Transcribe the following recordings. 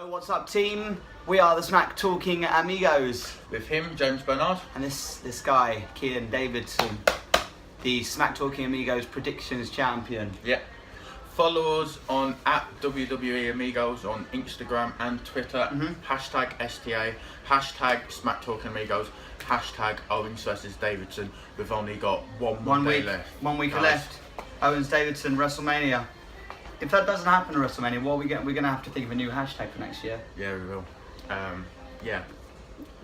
Hello, what's up team? We are the Smacktalking Amigos. With him, James Bernard. And this guy, Kieran Davidson, the Smacktalking Amigos predictions champion. Yeah. Follow us on @WWE Amigos on Instagram and Twitter. Hashtag STA, hashtag Smacktalking Amigos, hashtag Owens versus Davidson. We've only got one week left. 1 week left. Owens Davidson, WrestleMania. If that doesn't happen at WrestleMania, what are we going? We're going to have to think of a new hashtag for next year. Yeah, we will. Yeah.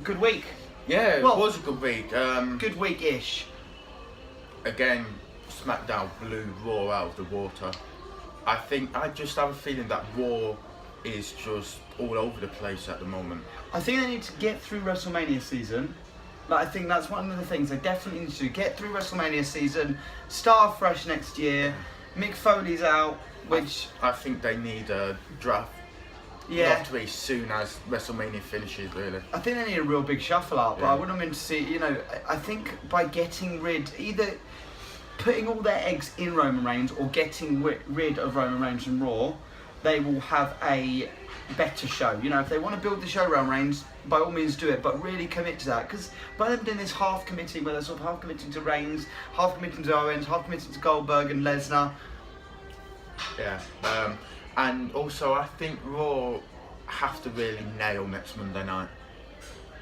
Good week. Yeah, it Well, was a good week. Good week-ish. Again, Smackdown blew Raw out of the water. I just have a feeling that Raw is just all over the place at the moment. I think they need to get through WrestleMania season. Like, I think that's one of the things they definitely need to do. Get through WrestleMania season, start fresh next year. Mick Foley's out, which I think they need a draft lottery as soon as WrestleMania finishes, really. I think they need a real big shuffle up, but I wouldn't mean to see, I think by getting rid, either putting all their eggs in Roman Reigns or getting rid of Roman Reigns and Raw, they will have a better show. If they want to build the show around Reigns, by all means do it, but really commit to that. Because by them doing this half committing, where they're sort of half committing to Reigns, half committing to Owens, half committing to Goldberg and Lesnar. Yeah, and also I think Raw have to really nail next Monday night.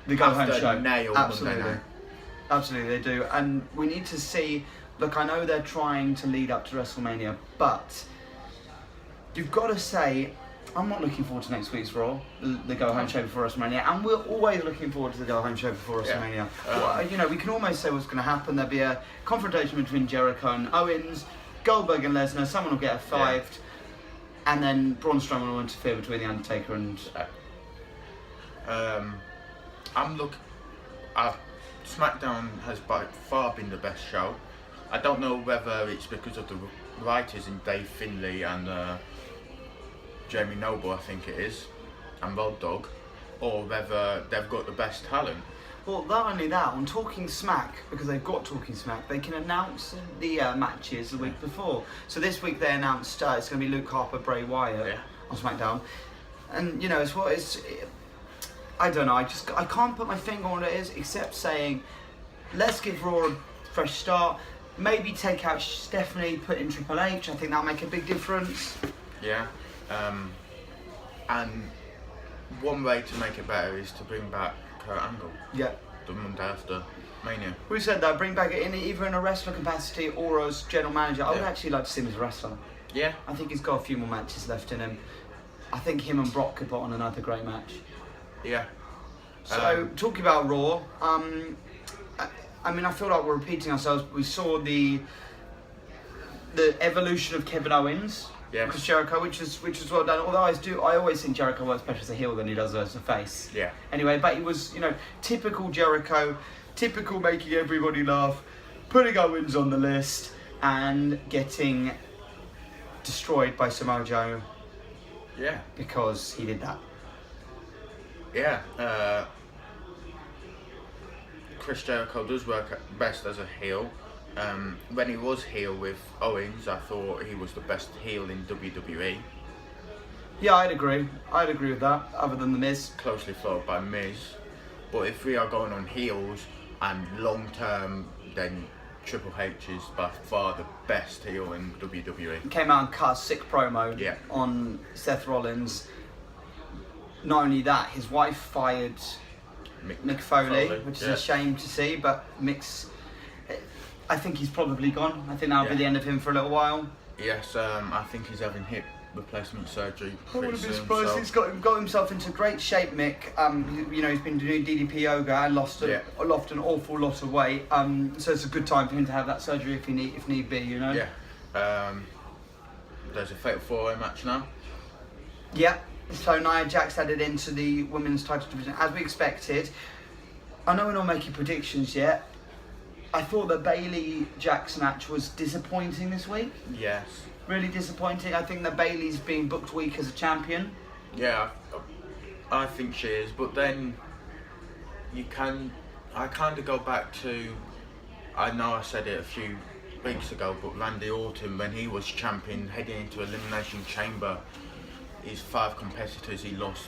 The go-home show. Nail Monday night. Absolutely, they do. And we need to see. Look, I know they're trying to lead up to WrestleMania, but you've got to say, I'm not looking forward to next week's Raw, the go-home show before WrestleMania, and we're always looking forward to the go-home show before WrestleMania. Well, we can almost say what's going to happen. There'll be a confrontation between Jericho and Owens, Goldberg and Lesnar, someone will get F5'd, and then Braun Strowman will interfere between The Undertaker and... SmackDown has by far been the best show. I don't know whether it's because of the writers in Dave Finlay and Jamie Noble, I think it is, and Road Dogg, or whether they've got the best talent. Well, not only that, on Talking Smack, because they've got Talking Smack, they can announce the matches the week before. So this week they announced it's going to be Luke Harper, Bray Wyatt on SmackDown. And, I don't know, I can't put my finger on what it is, except saying, let's give Raw a fresh start. Maybe take out Stephanie, put in Triple H. I think that'll make a big difference. Yeah. And one way to make it better is to bring back Kurt Angle. Yeah. The Monday after Mania. We said that, bring back it either in a wrestler capacity or as general manager. I would actually like to see him as a wrestler. Yeah. I think he's got a few more matches left in him. I think him and Brock could put on another great match. Yeah. So, talking about Raw, I feel like we're repeating ourselves. We saw the evolution of Kevin Owens, Chris Jericho, which was well done. Although I always think Jericho works better as a heel than he does as a face. Yeah. Anyway, but he was, typical Jericho, typical making everybody laugh, putting Owens on the list and getting destroyed by Samoa Joe. Yeah. Because he did that. Yeah. Chris Jericho does work best as a heel. When he was heel with Owens, I thought he was the best heel in WWE. Yeah, I'd agree with that, other than The Miz. Closely followed by Miz. But if we are going on heels and long term, then Triple H is by far the best heel in WWE. He came out and cut a sick promo on Seth Rollins. Not only that, his wife fired Mick Foley, which is a shame to see, but I think he's probably gone. I think that'll be the end of him for a little while. Yes, I think he's having hip replacement surgery. I wouldn't be surprised. So. He's got himself into great shape, Mick. He's been doing DDP yoga and lost an awful lot of weight. So it's a good time for him to have that surgery if need be. Yeah. There's a Fatal 4-Way match now. Yeah. So Nia Jax added into the women's title division as we expected. I know we're not making predictions yet. I thought the Bayley Jax match was disappointing this week. Yes. Really disappointing. I think that Bayley's being booked weak as a champion. Yeah, I think she is. But then I kind of go back to, I know I said it a few weeks ago, but Randy Orton, when he was champion heading into Elimination Chamber, his 5 competitors he lost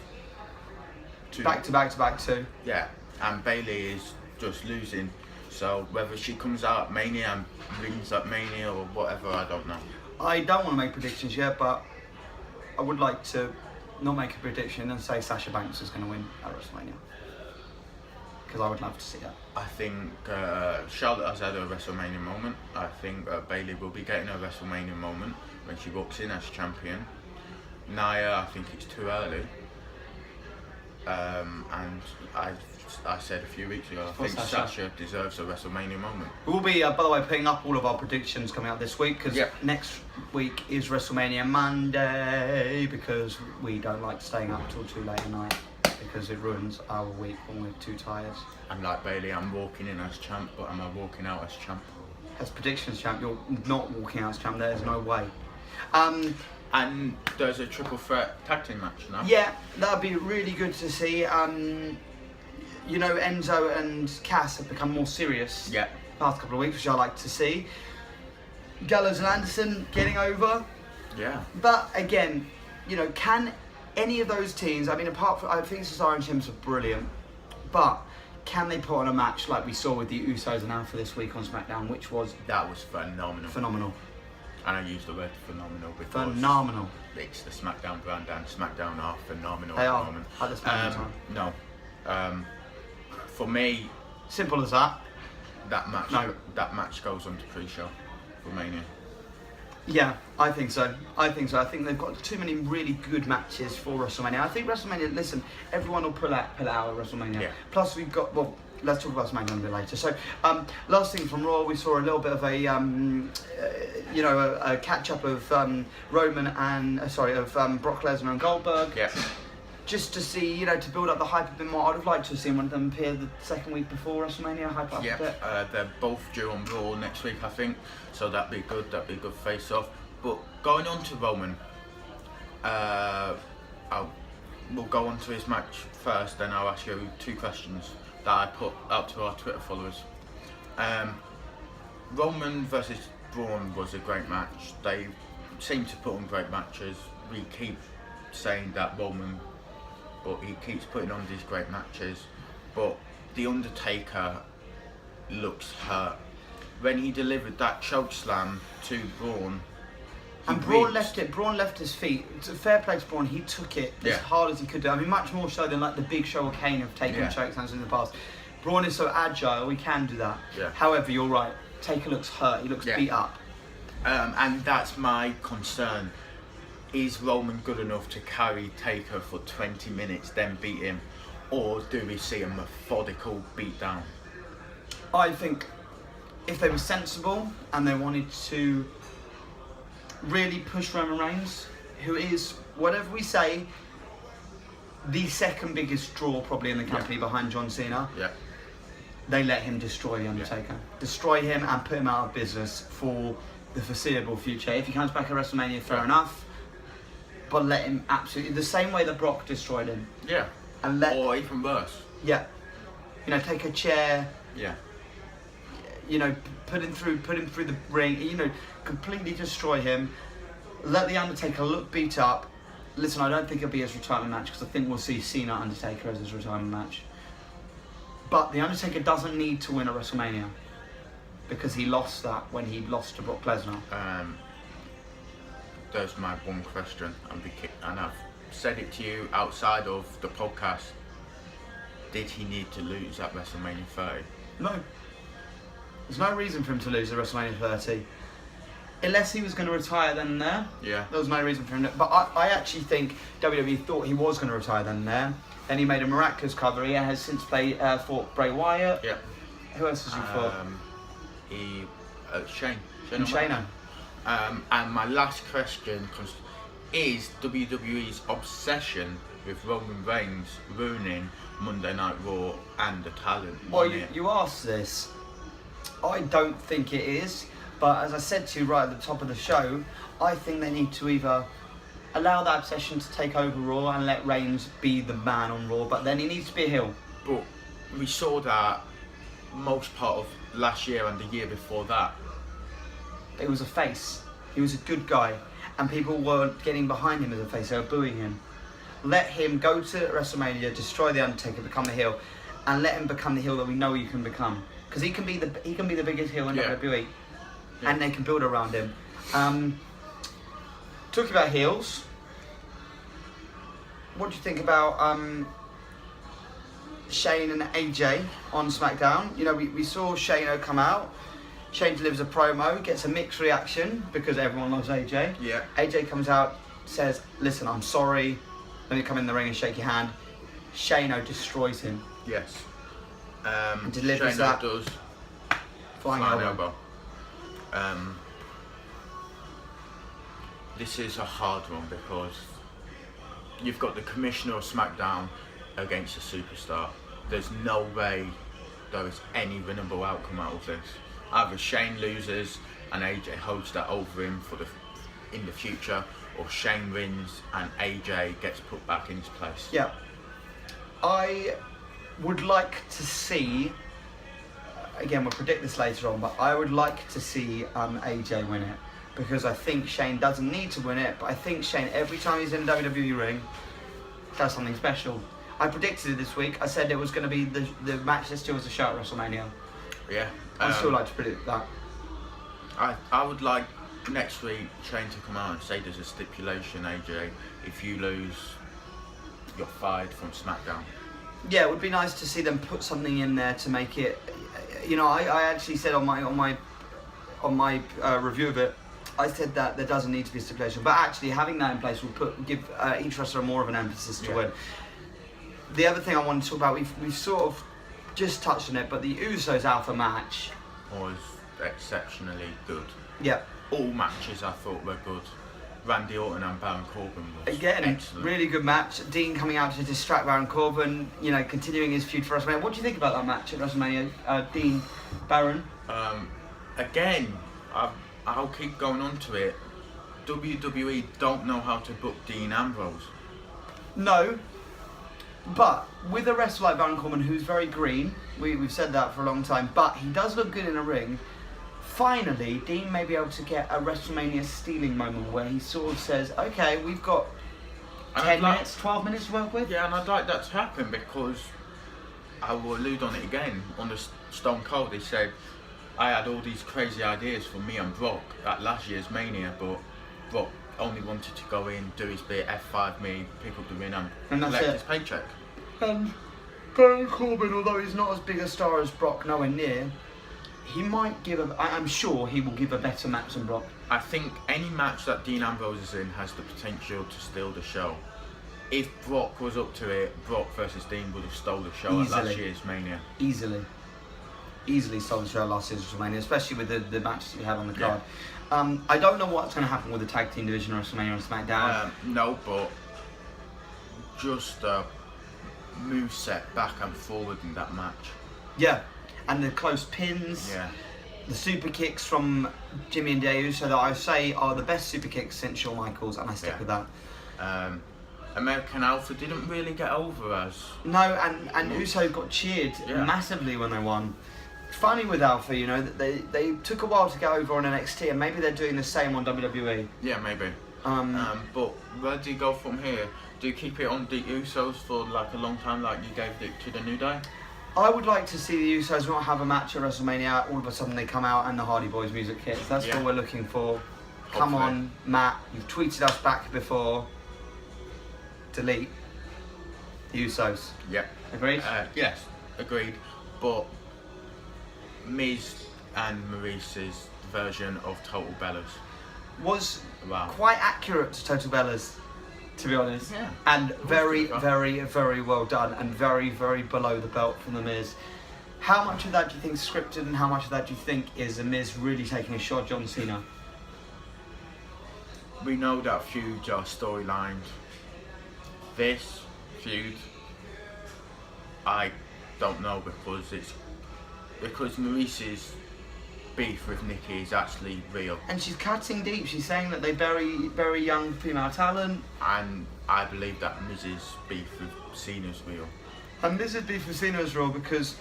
to. Back to back too. Yeah, and Bailey is just losing. So whether she comes out at Mania and wins at Mania or whatever, I don't know. I don't want to make predictions yet, but I would like to not make a prediction and say Sasha Banks is going to win at WrestleMania. Because I would love to see that. I think Charlotte has had a WrestleMania moment. I think Bailey will be getting a WrestleMania moment when she walks in as champion. Nia, I think it's too early. And I said a few weeks ago, I think Sasha deserves a WrestleMania moment. We'll be, by the way, putting up all of our predictions coming out this week, because next week is WrestleMania Monday, because we don't like staying up till too late at night, because it ruins our week when we're too tired. And like Bailey, I'm walking in as champ, but am I walking out as champ? As predictions champ, you're not walking out as champ, there's no way. And there's a triple threat tag team match now. Yeah, that'd be really good to see. You know, Enzo and Cass have become more serious last couple of weeks, which I like to see. Gallows and Anderson getting over. Yeah. But again, you know, can any of those teams, I mean, apart from, I think Cesaro and Sheamus are brilliant, but can they put on a match like we saw with the Usos and Alpha this week on Smackdown, which was... That was phenomenal. Phenomenal. And I used the word phenomenal because phenomenal. It's the Smackdown brand and Smackdown are phenomenal they at are, the moment. At this moment in time. No. For me... Simple as that. That match goes on to pre-show for Mania. Yeah, I think so. I think they've got too many really good matches for WrestleMania. I think WrestleMania, listen, everyone will pull out of WrestleMania. Yeah. Plus we've got, well, let's talk about SmackDown a bit later. So, last thing from Raw, we saw a little bit of a, a catch-up of Roman and, Brock Lesnar and Goldberg. Yeah. Just to see, to build up the hype a bit more. I'd have liked to have seen one of them appear the second week before WrestleMania, hype up a bit. They're both due on Raw next week, I think. So that'd be good face-off. But going on to Roman, we'll go on to his match first, then I'll ask you 2 questions that I put out to our Twitter followers. Roman versus Braun was a great match. They seem to put on great matches. We keep saying that Roman, but he keeps putting on these great matches. But The Undertaker looks hurt. When he delivered that choke slam to Braun, and Braun left his feet. It's a fair play to Braun. He took it as hard as he could do. I mean, much more so than like the Big Show or Kane have taken choke slams in the past. Braun is so agile, he can do that. Yeah. However, you're right. Taker looks hurt. He looks beat up. And that's my concern. Is Roman good enough to carry Taker for 20 minutes, then beat him? Or do we see a methodical beatdown? I think if they were sensible and they wanted to really push Roman Reigns, who is, whatever we say, the second biggest draw probably in the company behind John Cena, they let him destroy The Undertaker. Destroy him and put him out of business for the foreseeable future. If he comes back at WrestleMania, fair enough. But let him absolutely, the same way that Brock destroyed him. Yeah. And or even worse. Yeah. Take a chair. Yeah. Put him through the ring. Completely destroy him. Let The Undertaker look beat up. Listen, I don't think it'll be his retirement match because I think we'll see Cena Undertaker as his retirement match. But The Undertaker doesn't need to win at WrestleMania because he lost that when he lost to Brock Lesnar. There's my one question, and I've said it to you outside of the podcast. Did he need to lose at WrestleMania 30? No. There's no reason for him to lose at WrestleMania 30. Unless he was going to retire then and there. Yeah. There was no reason for him to. But I actually think WWE thought he was going to retire then and there. Then he made a miraculous cover. He has since fought Bray Wyatt. Yeah. Who else has he fought? Shane. Shayna. And my last question is WWE's obsession with Roman Reigns ruining Monday Night Raw and the talent. Well, you asked this. I don't think it is, but as I said to you right at the top of the show, I think they need to either allow that obsession to take over Raw and let Reigns be the man on Raw, but then he needs to be a heel. But we saw that most part of last year and the year before that. He was a face. He was a good guy. and people were getting behind him as a face. They were booing him. Let him go to WrestleMania, destroy the Undertaker, become the heel, and let him become the heel that we know he can become. Because he can be the biggest heel in WWE, and they can build around him. Talking about heels, what do you think about Shane and AJ on SmackDown? You know, we saw Shane come out. Shane delivers a promo, gets a mixed reaction because everyone loves AJ. Yeah. AJ comes out, says, "Listen, I'm sorry. Let me come in the ring and shake your hand." Shane destroys him. Yes. And delivers Shane that does flying elbow. This is a hard one because you've got the commissioner of SmackDown against a superstar. There's no way there is any winnable outcome out of this. Either Shane loses and AJ holds that over him in the future, or Shane wins and AJ gets put back in his place. Yeah. I would like to see, again we'll predict this later on, but I would like to see AJ win it, because I think Shane doesn't need to win it, but I think Shane, every time he's in a WWE ring, does something special. I predicted it this week. I said it was going to be the match that steals the show at WrestleMania. Yeah. I'd still like to predict that. I would like next week Shane to come out and say there's a stipulation, AJ, if you lose, you're fired from SmackDown. Yeah, it would be nice to see them put something in there to make it. You know, I actually said on my review of it, I said that there doesn't need to be a stipulation, but actually having that in place will give each wrestler more of an emphasis to win. The other thing I want to talk about, we've sort of just touched on it, but the Usos Alpha match was exceptionally good. Yeah. All matches I thought were good. Randy Orton and Baron Corbin was again excellent. Really good match. Dean coming out to distract Baron Corbin, you know, continuing his feud for WrestleMania. What do you think about that match at WrestleMania, Dean, Baron? Again, I'll keep going on to it. WWE don't know how to book Dean Ambrose. No, but with a wrestler like Baron Corbin, who's very green, we've said that for a long time, but he does look good in a ring. Finally, Dean may be able to get a WrestleMania stealing moment where he sort of says, okay, we've got 10 minutes, 12 minutes to work with. Yeah, and I'd like that to happen because I will allude on it again. On the Stone Cold, he said, I had all these crazy ideas for me and Brock at last year's Mania, but Brock only wanted to go in, do his bit, F5 me, pick up the win and collect his paycheck. And Baron Corbin, although he's not as big a star as Brock, nowhere near, he might I'm sure he will give a better match than Brock. I think any match that Dean Ambrose is in has the potential to steal the show. If Brock was up to it, Brock versus Dean would have stole the show at last year's Mania. Easily stole the show at last year's WrestleMania, especially with the matches we had on the card. I don't know what's going to happen with the tag team division of WrestleMania and SmackDown. No, but just moveset back and forward in that match. Yeah, and the close pins. Yeah. The super kicks from Jimmy and Jey Uso that I say are the best super kicks since Shawn Michaels, and I stick with that. American Alpha didn't really get over as... No, and Uso got cheered massively when they won. Funny with Alpha, you know, that they took a while to get over on NXT, and maybe they're doing the same on WWE. Yeah, maybe. But where do you go from here? Do you keep it on the Usos for like a long time, like you gave it to the New Day? I would like to see the Usos not have a match at WrestleMania. All of a sudden they come out and the Hardy Boys music hits. That's what we're looking for. Hopefully. Come on, Matt. You've tweeted us back before. Delete the Usos. Yeah. Agreed? Yes, agreed. But Miz and Maurice's version of Total Bellas was quite accurate to Total Bellas, to be honest. Yeah. And very, very, very well done, and very, very below the belt from The Miz. How much of that do you think is scripted, and how much of that do you think is The Miz really taking a shot at John Cena? We know that feuds are storylined. This feud, I don't know, because Maurice's beef with Nikki is actually real. And she's cutting deep. She's saying that they bury young female talent. And I believe that Miz's beef with Cena's real. And Miz's beef with Cena is real because,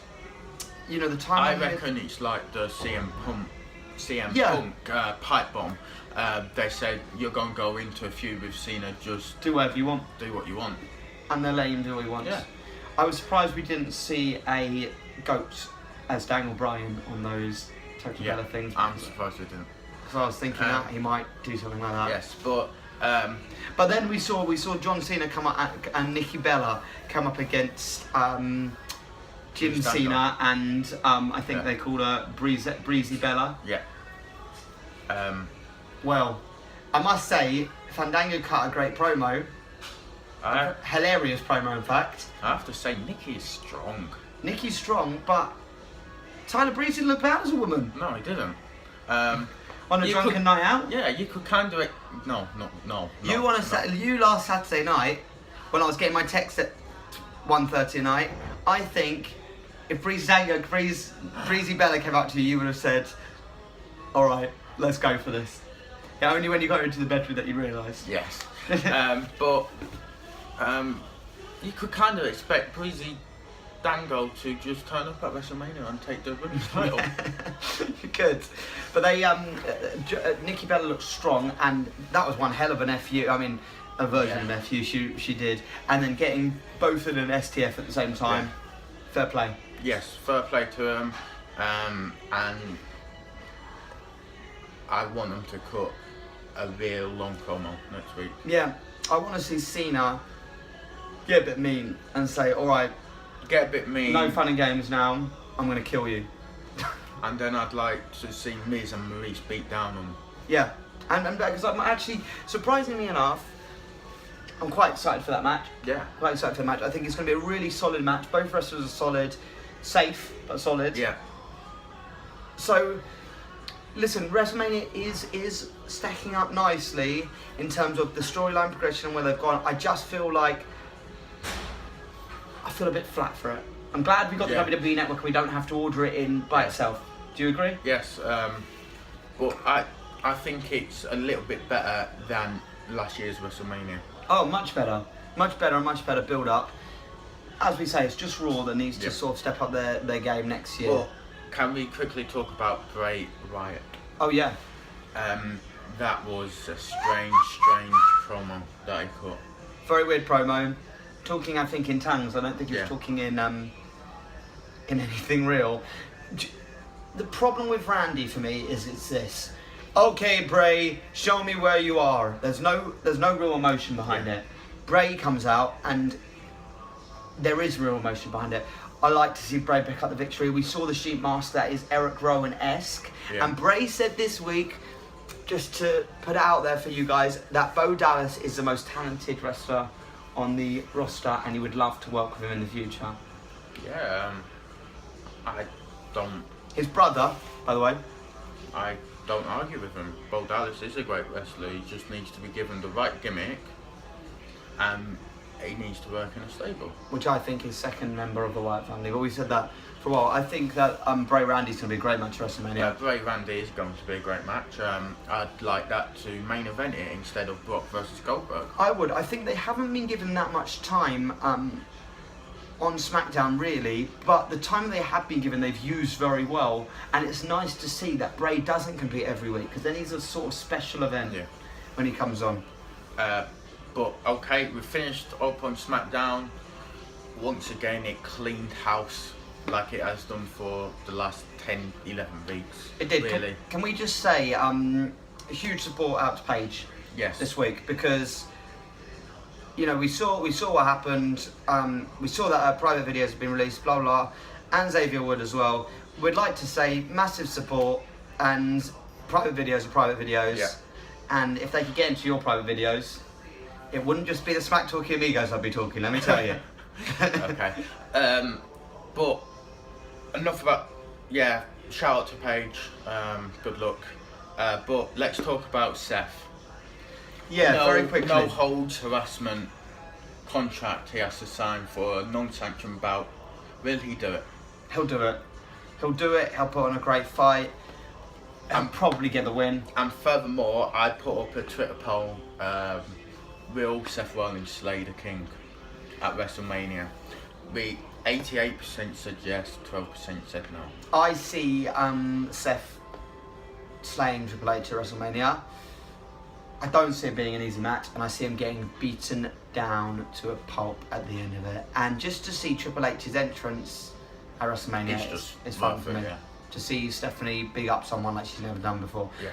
you know, the time... I reckon it's like the CM Punk CM Yeah. Punk pipe bomb, they said you're going to go into a feud with Cena, just Do whatever you want. do what you want. And they're letting him do what he wants. Yeah. I was surprised we didn't see a goat as Daniel Bryan on those Total Bella things. I'm surprised we didn't. So I was thinking that he might do something like that. Yes, but then we saw John Cena come up and Nikki Bella come up against Jim Cena and I think they called her Breezy Bella. Yeah. Well, I must say, Fandango cut a great promo. Hilarious promo, in fact. I have to say, Nikki is strong. Nikki's strong, but Tyler Breeze didn't look bad as a woman. No, he didn't. On a drunken night out? Yeah, you could kind of... No. You last Saturday night, when I was getting my text at 1:30 at night, I think if Breezy Bella came up to you, you would have said, alright, let's go for this. Yeah, only when you got into the bedroom that you realised. Yes. But you could kind of expect Breezy Dango to just turn up at WrestleMania and take the women's title. You could. But they, Nikki Bella looked strong, and that was one hell of an FU. I mean, a version of FU she did. And then getting both in an STF at the same time. Yeah. Fair play. Yes, fair play to them. And I want them to cut a real long promo next week. Yeah, I want to see Cena get a bit mean and say, alright, get a bit mean. No fun and games now, I'm going to kill you. And then I'd like to see Miz and Maurice beat down on them. Yeah, and because I'm actually, surprisingly enough, I'm quite excited for that match. Yeah. Quite excited for the match. I think it's going to be a really solid match. Both wrestlers are solid, safe, but solid. Yeah. So, listen, WrestleMania is stacking up nicely in terms of the storyline progression and where they've gone. I just feel like I feel a bit flat for it. I'm glad we got the WWE Network and we don't have to order it in by itself. Do you agree? Yes, but I think it's a little bit better than last year's WrestleMania. Oh, much better. Much better build up. As we say, it's just Raw that needs to sort of step up their game next year. Well, can we quickly talk about Bray Wyatt? Oh yeah. That was a strange promo that he cut. Very weird promo. Talking, I think, in tongues. I don't think he was talking in anything real. The problem with Randy for me is it's this. Okay, Bray, show me where you are. There's no real emotion behind it. Bray comes out and there is real emotion behind it. I like to see Bray pick up the victory. We saw the sheep mask that is Eric Rowan-esque. Yeah. And Bray said this week, just to put it out there for you guys, that Bo Dallas is the most talented wrestler on the roster and he would love to work with him in the future. Yeah, I don't... His brother, by the way. I don't argue with him. Bo Dallas is a great wrestler. He just needs to be given the right gimmick and he needs to work in a stable. Which I think is second member of the Wyatt family. But we said that for a while. I think that Bray Randy's going to be a great match at WrestleMania. Yeah, Bray Randy is going to be a great match. I'd like that to main event it instead of Brock versus Goldberg. I would. I think they haven't been given that much time on Smackdown really, but the time they have been given they've used very well, and it's nice to see that Bray doesn't compete every week because then he's a sort of special event when he comes on. But okay, we finished up on Smackdown. Once again, it cleaned house like it has done for the last 10, 11 weeks. It did. Really. Can we just say a huge support out to Paige this week because you know we saw what happened. We saw that her private videos have been released, blah blah, and Xavier Wood as well. We'd like to say massive support, and private videos are private videos. Yeah. And if they could get into your private videos, it wouldn't just be the Smacktalking Amigos I'd be talking, let me tell you. Okay. But enough about, shout out to Paige, good luck. But let's talk about Seth. Very quickly. No holds harassment contract he has to sign for a non-sanctioned bout. Will he do it? He'll do it. He'll do it, he'll put on a great fight and probably get the win. And furthermore, I put up a Twitter poll, will Seth Rollins slay the King at WrestleMania? 88% said yes, 12% said no. I see Seth slaying Triple H at WrestleMania. I don't see it being an easy match, and I see him getting beaten down to a pulp at the end of it. And just to see Triple H's entrance at WrestleMania is fun for me. Yeah. To see Stephanie big up someone like she's never done before. Yeah.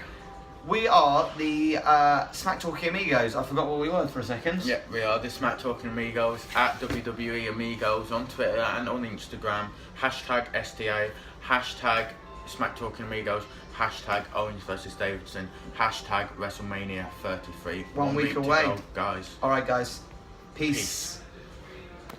We are the Smacktalking Amigos. I forgot what we were for a second. Yeah, we are the Smacktalking Amigos at WWE Amigos on Twitter and on Instagram. Hashtag STA. Hashtag Smacktalking Amigos. Hashtag Owens vs Davidson. Hashtag WrestleMania 33. 1 week to away. go, guys. Alright, guys. Peace.